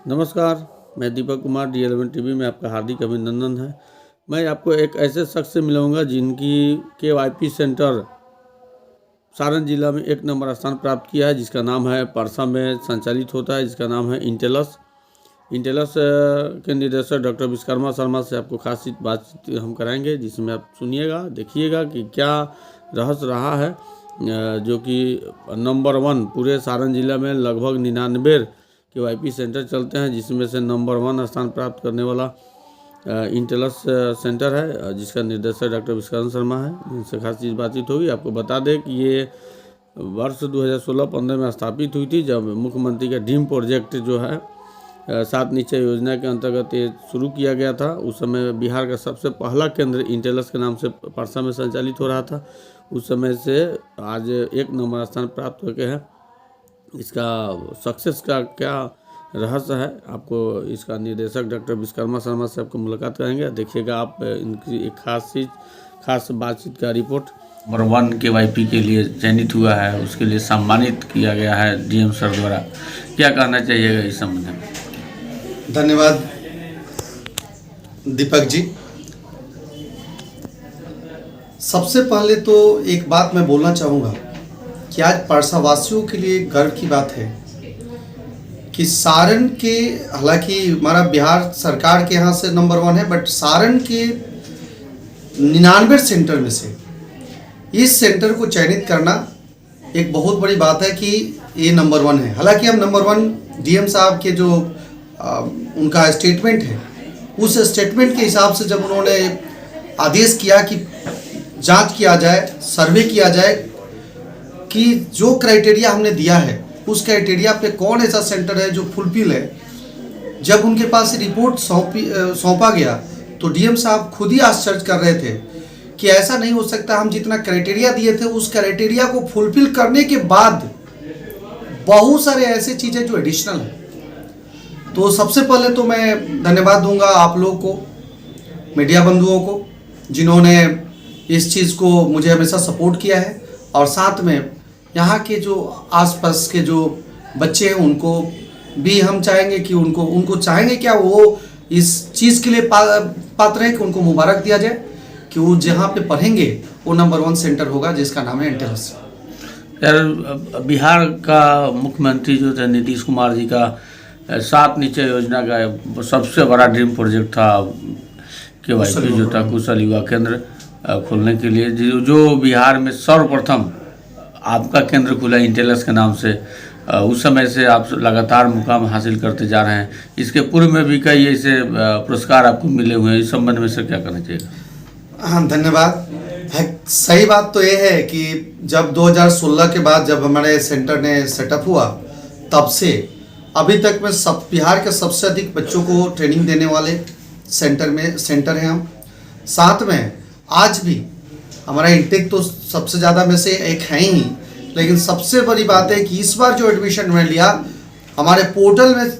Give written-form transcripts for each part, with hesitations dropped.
नमस्कार, मैं Deepak Kumar D11 TV में आपका हार्दिक अभिनंदन है। मैं आपको एक ऐसे शख्स से मिलाऊंगा जिनकी KYP सेंटर सारण जिला में 1 नंबर स्थान प्राप्त किया है, जिसका नाम है परसा में संचालित होता है, जिसका नाम है इंटेलस के निदेशक डॉक्टर विश्वकर्मा शर्मा से आपको खास बातचीत हम कराएंगे, जिसमें आप सुनिएगा, देखिएगा कि क्या रहस्य रहा है। जो कि नंबर 1 पूरे सारण जिला में लगभग 99 KYP सेंटर चलते हैं, जिसमें से नंबर 1 स्थान प्राप्त करने वाला इंटेलस सेंटर है, जिसका निर्देशक डॉक्टर विश्वकर्मा शर्मा है, जिनसे खास चीज़ बातचीत होगी। आपको बता दें कि ये वर्ष 2016-15 में स्थापित हुई थी, जब मुख्यमंत्री का ड्रीम प्रोजेक्ट जो है 7 निश्चय योजना के अंतर्गत ये शुरू किया गया था। उस समय बिहार का सबसे पहला केंद्र इंटेलस के नाम से परसा में संचालित हो रहा था। उस समय से आज 1 नंबर स्थान प्राप्त हो गया है। इसका सक्सेस का क्या रहस्य है, आपको इसका निदेशक डॉक्टर विश्वकर्मा शर्मा से आपको मुलाकात करेंगे। देखिएगा आप इनकी एक खास बातचीत का रिपोर्ट। नंबर 1 KYP के लिए चयनित हुआ है, उसके लिए सम्मानित किया गया है DM सर द्वारा। क्या कहना चाहिएगा इस संबंध में? धन्यवाद दीपक जी। सबसे पहले तो एक बात मैं बोलना चाहूँगा कि आज परसावासियों के लिए गर्व की बात है कि सारण के, हालांकि हमारा बिहार सरकार के यहाँ से नंबर 1 है, बट सारण के 99 सेंटर में से इस सेंटर को चयनित करना एक बहुत बड़ी बात है कि ये नंबर 1 है। हालांकि हम नंबर 1 DM साहब के जो उनका स्टेटमेंट है, उस स्टेटमेंट के हिसाब से जब उन्होंने आदेश किया कि जांच किया जाए, सर्वे किया जाए कि जो क्राइटेरिया हमने दिया है उस क्राइटेरिया पे कौन ऐसा सेंटर है जो फुलफिल है। जब उनके पास रिपोर्ट सौंपा गया तो DM साहब खुद ही आश्चर्य कर रहे थे कि ऐसा नहीं हो सकता, हम जितना क्राइटेरिया दिए थे उस क्राइटेरिया को फुलफिल करने के बाद बहुत सारे ऐसे चीज़ें जो एडिशनल है। तो सबसे पहले तो मैं धन्यवाद दूंगा आप लोग को, मीडिया बंधुओं को, जिन्होंने इस चीज़ को मुझे हमेशा सपोर्ट किया है, और साथ में यहाँ के जो आसपास के जो बच्चे हैं उनको भी हम चाहेंगे कि उनको चाहेंगे क्या, वो इस चीज़ के लिए पात्र है कि उनको मुबारक दिया जाए कि वो जहाँ पे पढ़ेंगे वो नंबर 1 सेंटर होगा, जिसका नाम है इंटेलस। यार, बिहार का मुख्यमंत्री जो थे नीतीश कुमार जी का 7 निश्चय योजना का सबसे बड़ा ड्रीम प्रोजेक्ट था KYP जो था कुशल युवा केंद्र खोलने के लिए, जो बिहार में सर्वप्रथम आपका केंद्र खुला इंटेलस के नाम से। उस समय से आप लगातार मुकाम हासिल करते जा रहे हैं। इसके पूर्व में भी कई ऐसे पुरस्कार आपको मिले हुए हैं, इस संबंध में सर क्या करना चाहिए? हाँ, धन्यवाद। सही बात तो ये है कि जब 2016 के बाद जब हमारे सेंटर ने सेटअप हुआ, तब से अभी तक में बिहार के सबसे अधिक बच्चों को ट्रेनिंग देने वाले सेंटर हैं हम। साथ में आज भी हमारा इंटेक तो सबसे ज़्यादा में से एक है ही, लेकिन सबसे बड़ी बात है कि इस बार जो एडमिशन मैंने लिया, हमारे पोर्टल में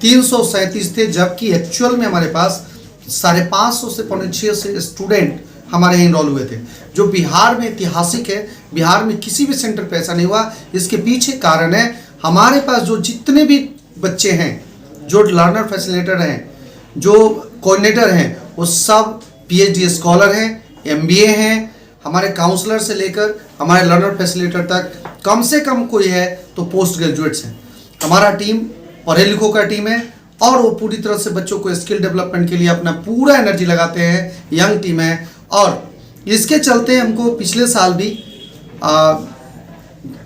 337 थे, जबकि एक्चुअल में हमारे पास 550 से 650 स्टूडेंट हमारे यहाँ इनरोल हुए थे, जो बिहार में ऐतिहासिक है। बिहार में किसी भी सेंटर पे ऐसा नहीं हुआ। इसके पीछे कारण है हमारे पास जो जितने भी बच्चे हैं, जो लर्नर फैसिलिटेटर हैं, जो कोऑर्डिनेटर हैं, वो सब PhD स्कॉलर हैं, MBA हैं। हमारे काउंसलर से लेकर हमारे लर्नर फैसिलिटेटर तक कम से कम कोई है तो पोस्ट ग्रेजुएट्स हैं। हमारा टीम पढ़े लिखों का टीम है, और वो पूरी तरह से बच्चों को स्किल डेवलपमेंट के लिए अपना पूरा एनर्जी लगाते हैं। यंग टीम है, और इसके चलते हमको पिछले साल भी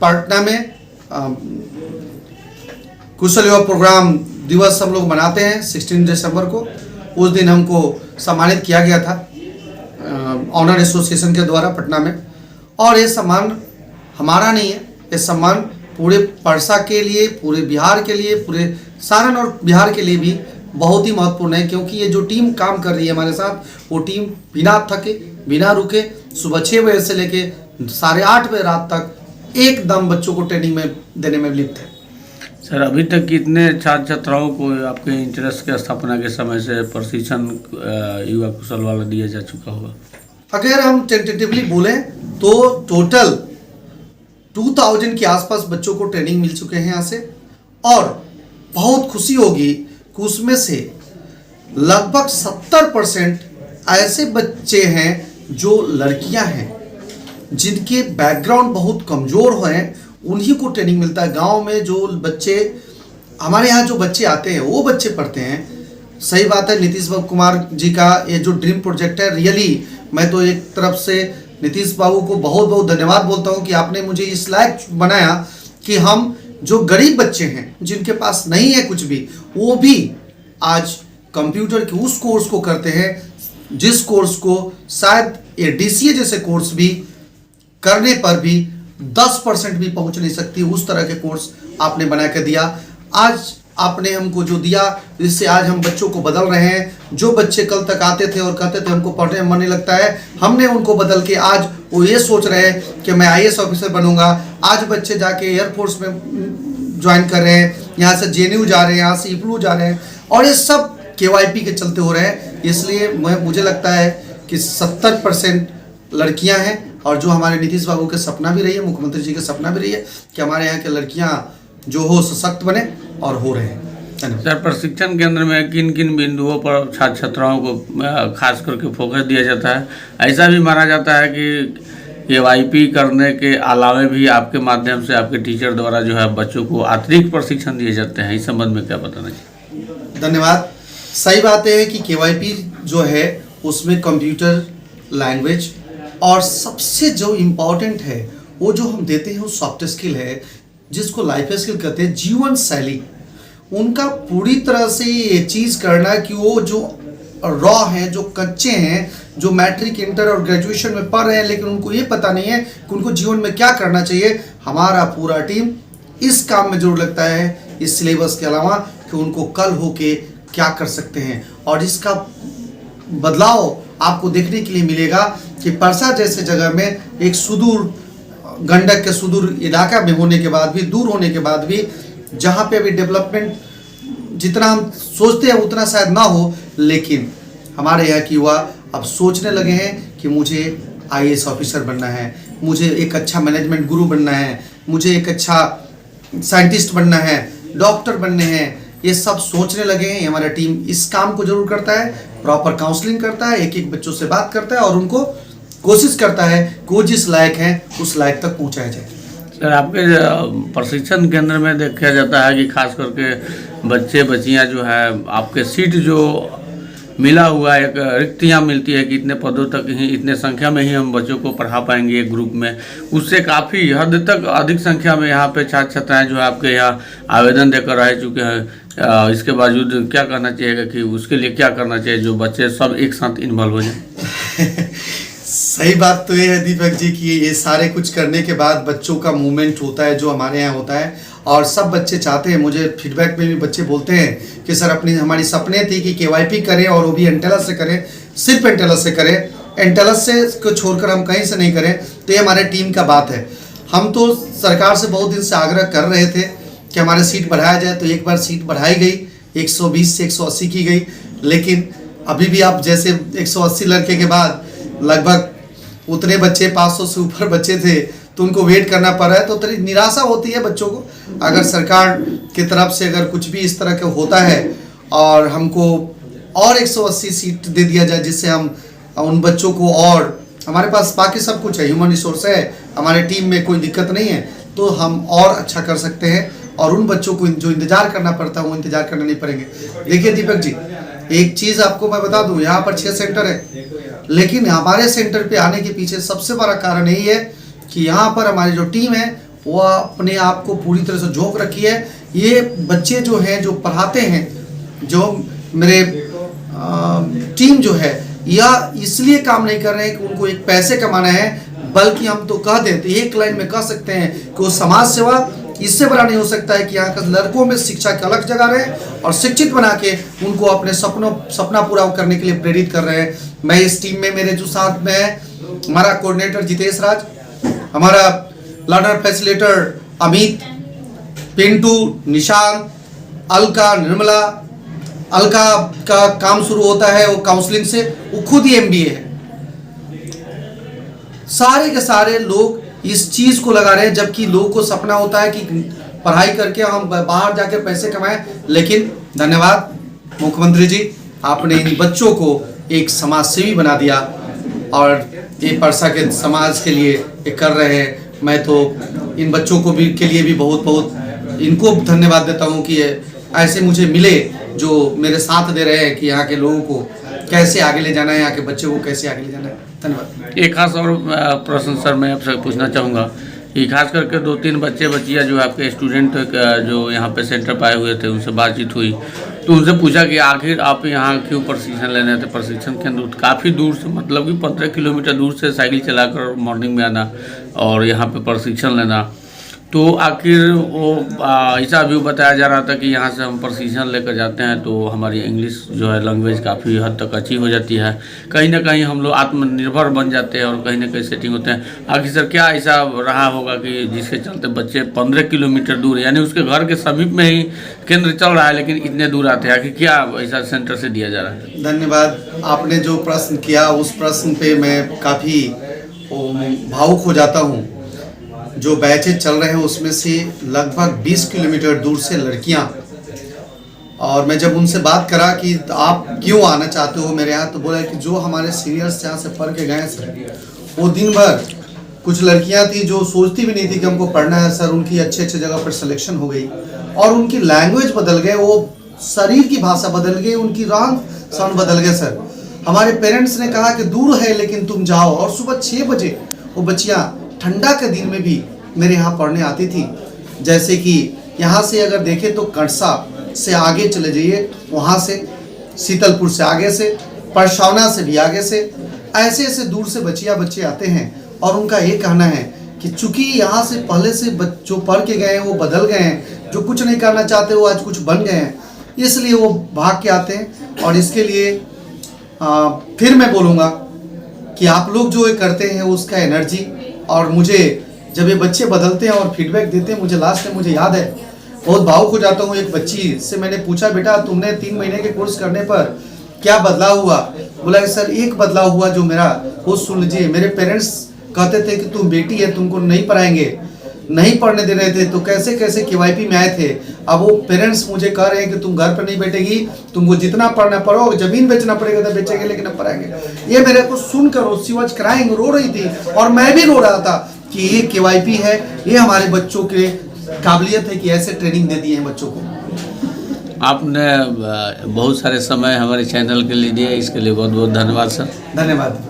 पटना में कुशल युवा प्रोग्राम दिवस हम लोग मनाते हैं 16 दिसंबर को। उस दिन हमको सम्मानित किया गया था ऑनर एसोसिएशन के द्वारा पटना में। और ये सम्मान हमारा नहीं है, ये सम्मान पूरे परसा के लिए, पूरे बिहार के लिए, पूरे सारण और बिहार के लिए भी बहुत ही महत्वपूर्ण है, क्योंकि ये जो टीम काम कर रही है हमारे साथ, वो टीम बिना थके, बिना रुके, सुबह 6 बजे से लेके 8:30 बजे रात तक एकदम बच्चों को ट्रेनिंग में देने में लिप्त है। सर, अभी तक कितने छात्र छात्राओं को आपके इंटेलस के स्थापना के समय से प्रशिक्षण युवा कुशल वाला दिया जा चुका होगा? अगर हम टेंटेटिवली बोलें तो टोटल 2000 के आसपास बच्चों को ट्रेनिंग मिल चुके हैं यहाँ से। और बहुत खुशी होगी कि उसमें से लगभग 70% ऐसे बच्चे हैं जो लड़कियां हैं, जिनके बैकग्राउंड बहुत कमज़ोर हैं, उन्हीं को ट्रेनिंग मिलता है। गांव में जो बच्चे हमारे यहाँ जो बच्चे आते हैं वो बच्चे पढ़ते हैं। सही बात है, नीतीश कुमार जी का ये जो ड्रीम प्रोजेक्ट है, रियली मैं तो एक तरफ से नीतीश बाबू को बहुत बहुत धन्यवाद बोलता हूँ कि आपने मुझे इस लायक बनाया कि हम जो गरीब बच्चे हैं जिनके पास नहीं है कुछ भी, वो भी आज कंप्यूटर के उस कोर्स को करते हैं जिस कोर्स को शायद ये DCA जैसे कोर्स भी करने पर भी 10% भी पहुंच नहीं सकती। उस तरह के कोर्स आपने बना के दिया। आज आपने हमको जो दिया, जिससे आज हम बच्चों को बदल रहे हैं। जो बच्चे कल तक आते थे और कहते थे हमको पढ़ने में मन नहीं लगता है, हमने उनको बदल के आज वो ये सोच रहे हैं कि मैं IAS ऑफिसर बनूंगा। आज बच्चे जाके एयरफोर्स में ज्वाइन कर रहे हैं, यहाँ से JNU जा रहे हैं, यहाँ से IPLU जा रहे हैं, और ये सब KYP के चलते हो रहे हैं। इसलिए मुझे लगता है कि 70% लड़कियां हैं, और जो हमारे नीतीश बाबू के सपना भी रही है, मुख्यमंत्री जी के सपना भी रही है कि हमारे यहाँ के लड़कियां जो हो सशक्त बने, और हो रहे हैं। सर, प्रशिक्षण केंद्र में किन किन बिंदुओं पर छात्र छात्राओं को खास करके फोकस दिया जाता है? ऐसा भी माना जाता है कि KYP करने के अलावे भी आपके माध्यम से आपके टीचर द्वारा जो है बच्चों को अतिरिक्त प्रशिक्षण दिए जाते हैं। इस संबंध में क्या बताना चाहिए? धन्यवाद। सही बात है कि KYP जो है उसमें कंप्यूटर लैंग्वेज, और सबसे जो इम्पोर्टेंट है वो जो हम देते हैं वो सॉफ्ट स्किल है, जिसको लाइफ स्किल कहते हैं, जीवन शैली। उनका पूरी तरह से ये चीज़ करना कि वो जो रॉ हैं, जो कच्चे हैं, जो मैट्रिक, इंटर और ग्रेजुएशन में पढ़ रहे हैं, लेकिन उनको ये पता नहीं है कि उनको जीवन में क्या करना चाहिए। हमारा पूरा टीम इस काम में जरूर लगता है, इस सिलेबस के अलावा, कि उनको कल होके क्या कर सकते हैं। और इसका बदलाव आपको देखने के लिए मिलेगा कि परसा जैसे जगह में एक सुदूर गंडक के सुदूर इलाका में होने के बाद भी, दूर होने के बाद भी, जहाँ पे अभी डेवलपमेंट जितना हम सोचते हैं उतना शायद ना हो, लेकिन हमारे यहाँ की युवा अब सोचने लगे हैं कि मुझे IAS ऑफिसर बनना है, मुझे एक अच्छा मैनेजमेंट गुरु बनना है, मुझे एक अच्छा साइंटिस्ट बनना है, डॉक्टर बनने हैं। ये सब सोचने लगे हैं। हमारा टीम इस काम को जरूर करता है, प्रॉपर काउंसलिंग करता है, एक एक बच्चों से बात करता है, और उनको कोशिश करता है कि वो जिस लायक हैं उस लायक तक पहुंचाया जाए। सर, आपके प्रशिक्षण केंद्र में देखा जाता है कि खास करके बच्चे बच्चियां जो है, आपके सीट जो मिला हुआ है, एक रिक्तियाँ मिलती है कि इतने पदों तक ही, इतने संख्या में ही हम बच्चों को पढ़ा पाएंगे एक ग्रुप में, उससे काफ़ी हद तक अधिक संख्या में यहाँ पे छात्र छात्राएँ जो है आपके यहाँ आवेदन देकर रह चुके हैं। इसके बावजूद क्या कहना चाहिएगा कि उसके लिए क्या करना चाहिए जो बच्चे सब एक साथ इन्वॉल्व हो जाए? सही बात तो ये है दीपक जी कि ये सारे कुछ करने के बाद बच्चों का मूवमेंट होता है जो हमारे यहाँ होता है, और सब बच्चे चाहते हैं। मुझे फीडबैक में भी बच्चे बोलते हैं कि सर हमारी सपने थी कि KYP करें, और वो भी एंटेलस से करें, सिर्फ एंटेलस से करें, एंटेलस से को छोड़कर हम कहीं से नहीं करें। तो ये हमारे टीम का बात है। हम तो सरकार से बहुत दिन से आग्रह कर रहे थे कि हमारे सीट बढ़ाया जाए, तो एक बार सीट बढ़ाई गई, 120 से 180 की गई, लेकिन अभी भी आप जैसे 180 लड़के के बाद लगभग उतने बच्चे 500 से ऊपर बच्चे थे, तो उनको वेट करना पड़ रहा है। तो थोड़ी निराशा होती है बच्चों को। अगर सरकार की तरफ से अगर कुछ भी इस तरह का होता है और हमको और 180 सीट दे दिया जाए, जिससे हम उन बच्चों को, और हमारे पास बाकी सब कुछ है, ह्यूमन रिसोर्स है, हमारे टीम में कोई दिक्कत नहीं है, तो हम और अच्छा कर सकते हैं। और उन बच्चों को जो इंतज़ार करना पड़ता है वो इंतज़ार करना नहीं पड़ेंगे। देखिए दीपक जी, एक चीज़ आपको मैं बता दूं, यहाँ पर 6 सेंटर है, लेकिन हमारे सेंटर पे आने के पीछे सबसे बड़ा कारण यही है कि यहाँ पर हमारी जो टीम है वो अपने आप को पूरी तरह से झोंक रखी है। ये बच्चे जो हैं, जो पढ़ाते हैं, जो मेरे टीम जो है, या इसलिए काम नहीं कर रहे हैं कि उनको एक पैसे कमाना है, बल्कि हम तो कह दें तो एक लाइन में कह सकते हैं कि वो समाज सेवा इससे बड़ा नहीं हो सकता है कि यहाँ के लड़कों में शिक्षा की अलग जगह रहे, और शिक्षित बना के उनको अपने सपना पूरा करने के लिए प्रेरित कर रहे हैं। मैं इस टीम में, मेरे जो साथ में है, हमारा कोऑर्डिनेटर जितेश राज, हमारा लर्नर फैसिलिटेटर अमित, पिंटू, निशांत, अलका, निर्मला। अलका का काम शुरू होता है वो काउंसलिंग से, वो खुद ही MBA है। सारे के सारे लोग इस चीज को लगा रहे हैं, जबकि लोगों को सपना होता है कि पढ़ाई करके हम बाहर जाकर पैसे कमाएं। लेकिन धन्यवाद, मुख्यमंत्री जी, आपने इन बच्चों को एक समाज सेवी बना दिया और ये परसा के समाज के लिए ये कर रहे हैं। मैं तो इन बच्चों को भी के लिए भी बहुत बहुत इनको धन्यवाद देता हूँ कि ऐसे मुझे मिले जो मेरे साथ दे रहे हैं कि यहाँ के लोगों को कैसे आगे ले जाना है, यहाँ के बच्चों को कैसे आगे ले जाना है। धन्यवाद। एक खास और प्रश्न सर मैं आपसे पूछना चाहूँगा कि खास करके 2-3 बच्चे बच्चियाँ जो आपके स्टूडेंट जो यहाँ पे सेंटर पर आए हुए थे उनसे बातचीत हुई तो उनसे पूछा कि आखिर आप यहाँ क्यों प्रशिक्षण लेने थे। प्रशिक्षण केंद्र काफ़ी दूर से, मतलब कि 15 किलोमीटर दूर से साइकिल चलाकर मॉर्निंग में आना और यहाँ पे प्रशिक्षण लेना, तो आखिर वो ऐसा भी बताया जा रहा था कि यहाँ से हम प्रशिक्षण लेकर जाते हैं तो हमारी इंग्लिश जो है लैंग्वेज काफ़ी हद तक अच्छी हो जाती है, कहीं ना कहीं हम लोग आत्मनिर्भर बन जाते हैं और कहीं ना कहीं सेटिंग होते हैं। आखिर सर क्या ऐसा रहा होगा कि जिसके चलते बच्चे 15 किलोमीटर दूर, यानी उसके घर के समीप में ही केंद्र चल रहा है लेकिन इतने दूर आते हैं, आखिर क्या ऐसा सेंटर से दिया जा रहा है? धन्यवाद। आपने जो प्रश्न किया उस प्रश्न पे मैं काफ़ी भावुक हो जाता हूँ। जो बैचेज चल रहे हैं उसमें से लगभग 20 किलोमीटर दूर से लड़कियां, और मैं जब उनसे बात करा कि आप क्यों आना चाहते हो मेरे यहाँ, तो बोला कि जो हमारे सीनियर्स यहाँ से पढ़ के गए सर, वो दिन भर कुछ लड़कियां थी जो सोचती भी नहीं थी कि हमको पढ़ना है सर, उनकी अच्छे अच्छे जगह पर सिलेक्शन हो गई और उनकी लैंग्वेज बदल गए, वो शरीर की भाषा बदल गई, उनकी रहन सहन बदल गए सर। हमारे पेरेंट्स ने कहा कि दूर है लेकिन तुम जाओ, और सुबह 6 बजे वो बच्चियाँ ठंडा के दिन में भी मेरे यहाँ पढ़ने आती थी। जैसे कि यहाँ से अगर देखें तो कटसा से आगे चले जाइए, वहाँ से शीतलपुर से आगे से, परसावना से भी आगे से, ऐसे ऐसे दूर से बच्चे आते हैं और उनका ये कहना है कि चूंकि यहाँ से पहले से जो पढ़ के गए हैं वो बदल गए हैं, जो कुछ नहीं करना चाहते वो आज कुछ बन गए हैं, इसलिए वो भाग के आते हैं। और इसके लिए फिर मैं बोलूँगा कि आप लोग जो ये करते हैं उसका एनर्जी, और मुझे जब ये बच्चे बदलते हैं और फीडबैक देते हैं, मुझे लास्ट में मुझे याद है बहुत भावुक हो जाता हूँ। एक बच्ची से मैंने पूछा, बेटा तुमने 3 महीने के कोर्स करने पर क्या बदलाव हुआ? बोला कि सर एक बदलाव हुआ जो मेरा, वो सुन लीजिए, मेरे पेरेंट्स कहते थे कि तुम बेटी है तुमको नहीं पढ़ाएंगे, नहीं पढ़ने दे रहे थे, तो कैसे कैसे KYP में आए थे। अब वो पेरेंट्स मुझे कह रहे हैं कि तुम घर पर नहीं बैठेगी, तुमको जितना पढ़ना पढ़ो, जमीन बेचना पड़ेगा तो बेचेंगे लेकिन अब पढ़ाएंगे। ये मेरे को सुनकर शी वाज क्राइंग, रो रही थी और मैं भी रो रहा था कि ये KYP है, ये हमारे बच्चों के काबिलियत है कि ऐसे ट्रेनिंग दे दी है बच्चों को। आपने बहुत सारे समय हमारे चैनल के लिए दिया, इसके लिए बहुत बहुत धन्यवाद सर। धन्यवाद।